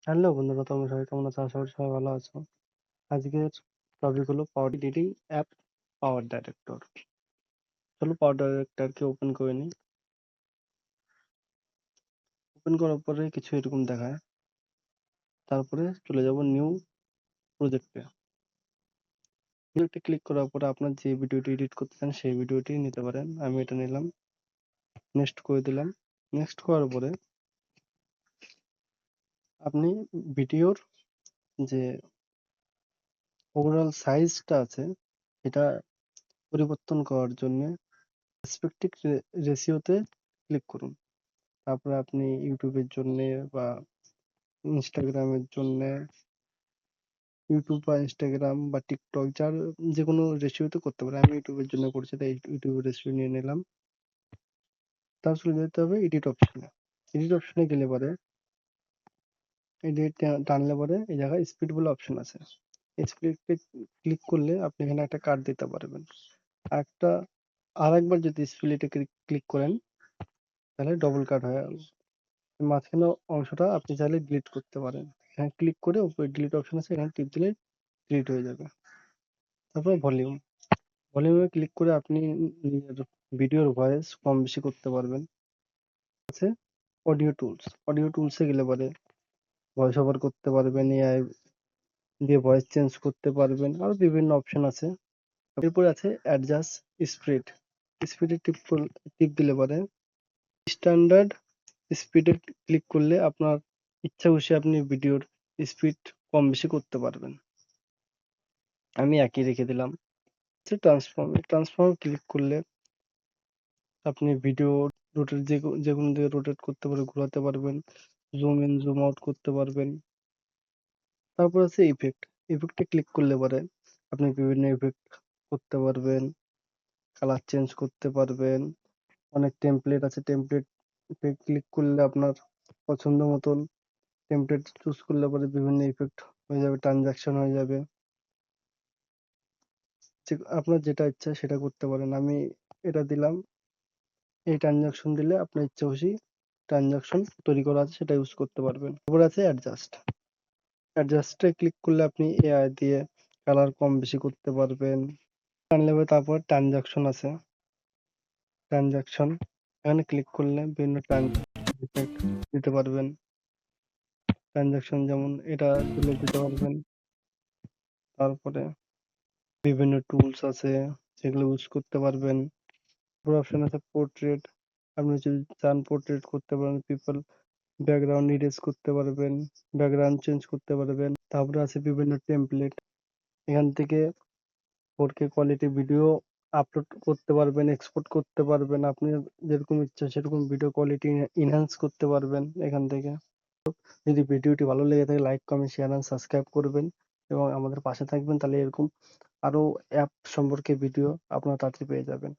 Hello বন্ধুরা, তোমরা সবাই কেমন আছো? আশা করি সবাই ভালো আছো। আজকের টপিক হলো পাওয়ার এডিটিং অ্যাপ পাওয়ার ডাইরেক্টর। চলো পাওয়ার ডাইরেক্টরকে ওপেন করে নিই। ওপেন করার পরে কিছু এরকম দেখায়। তারপরে চলে যাব নিউ প্রজেক্টে। প্রজেক্টে ক্লিক করার পরে আপনার যে ভিডিওটি এডিট করতে চান সেই ভিডিওটি নিতে পারেন। আমি এটা নিলাম, নেক্সট করে দিলাম। নেক্সট করার পরে আপনি ভিডিওর যে ওভারঅল সাইজটা আছে এটা পরিবর্তন করার জন্য অ্যাসপেক্ট রেশিওতে ক্লিক করুন। তারপরে আপনি ইউটিউবের জন্যে বা ইনস্টাগ্রামের জন্যে, ইউটিউব বা ইনস্টাগ্রাম বা টিকটক যার যে কোনো রেশিওতে করতে পারে। আমি ইউটিউবের জন্য করছি তাই ইউটিউবের রেশিও নিয়ে নিলাম। তারপর চলে যেতে হবে এডিট অপশনে। এডিট অপশনে গেলে পরে এডিট টানলে পরে এই জায়গায় স্পিড বলে অপশন আছে। স্পিডে ক্লিক করলে আপনি এখানে একটা কাট দিতে পারবেন। আর একবার যদি স্পিডে ক্লিক করেন তাহলে ডবল কাট হয়ে গেল। মাঝখানে অংশটা আপনি চাইলে ডিলিট করতে পারেন। এখানে ক্লিক করে উপরে ডিলিট অপশন আছে, এখানে টিপ দিলে ডিলিট হয়ে যাবে। তারপরে ভলিউমে ক্লিক করে আপনি নিজের ভিডিওর ভয়েস কম বেশি করতে পারবেন। আছে অডিও টুলসে গেলে পরে ভয়েস ওভার করতে পারবেন, এআই দিয়ে ভয়েস চেঞ্জ করতে পারবেন, আরো বিভিন্ন অপশন আছে। এরপরে আছে অ্যাডজাস্ট স্পিড। স্পিডে টিপ দিলে পরে স্ট্যান্ডার্ড স্পিডে ক্লিক করলে আপনার ইচ্ছা খুশি আপনি ভিডিওর স্পিড কম বেশি করতে পারবেন। আমি একই রেখে দিলাম। ট্রান্সফর্ম ক্লিক করলে আপনি ভিডিও রোটেট যে কোনো দিকে রোটেট করতে পারে, ঘোরাতে পারবেন, জুম ইন জুম আউট করতে পারবেন। তারপর আছে ইফেক্টে ক্লিক করলে পরে আপনি বিভিন্ন ইফেক্ট করতে পারবেন, কালার চেঞ্জ করতে পারবেন। অনেক টেমপ্লেট আছে, টেমপ্লেট ক্লিক করলে আপনার পছন্দ মতন টেমপ্লেট চুজ করলে পরে বিভিন্ন ইফেক্ট হয়ে যাবে, ট্রানজাকশন হয়ে যাবে। আপনার যেটা ইচ্ছা সেটা করতে পারেন। আমি এটা দিলাম। এই ট্রানজাকশন দিলে আপনার ইচ্ছা খুশি ট্রানজাকশন তৈরি করা আছে সেটা ইউজ করতে পারবেন। তারপর আছে অ্যাডজাস্টে ক্লিক করলে আপনি এআই দিয়ে কালার কম বেশি করতে পারবেন। তারপর ট্রানজাকশন আছে, ট্রানজাকশন এখানে ক্লিক করলে বিভিন্ন ট্রানজাকশন দিতে পারবেন। ট্রানজাকশন যেমন এটা দিতে পারবেন। তারপরে বিভিন্ন টুলস আছে সেগুলো ইউজ করতে পারবেন। অপশন আছে পোর্ট্রেট। আপনি যদি চান পোর্ট্রেট করতে পারেন, পিপল ব্যাকগ্রাউন্ড ইরেজ করতে পারবেন, ব্যাকগ্রাউন্ড চেঞ্জ করতে পারবেন। তারপরে আছে বিভিন্ন টেমপ্লেট। এখান থেকে 4K কোয়ালিটি ভিডিও আপলোড করতে পারবেন, এক্সপোর্ট করতে পারবেন। আপনি যেরকম ইচ্ছা সেরকম ভিডিও কোয়ালিটি ইনহ্যান্স করতে পারবেন এখান থেকে। যদি ভিডিওটি ভালো লেগে থাকে like comment share and subscribe করবেন এবং আমাদের পাশে থাকবেন, তাহলে এরকম আরো অ্যাপ সম্পর্কে ভিডিও আপনারা তাড়াতাড়ি পেয়ে যাবেন।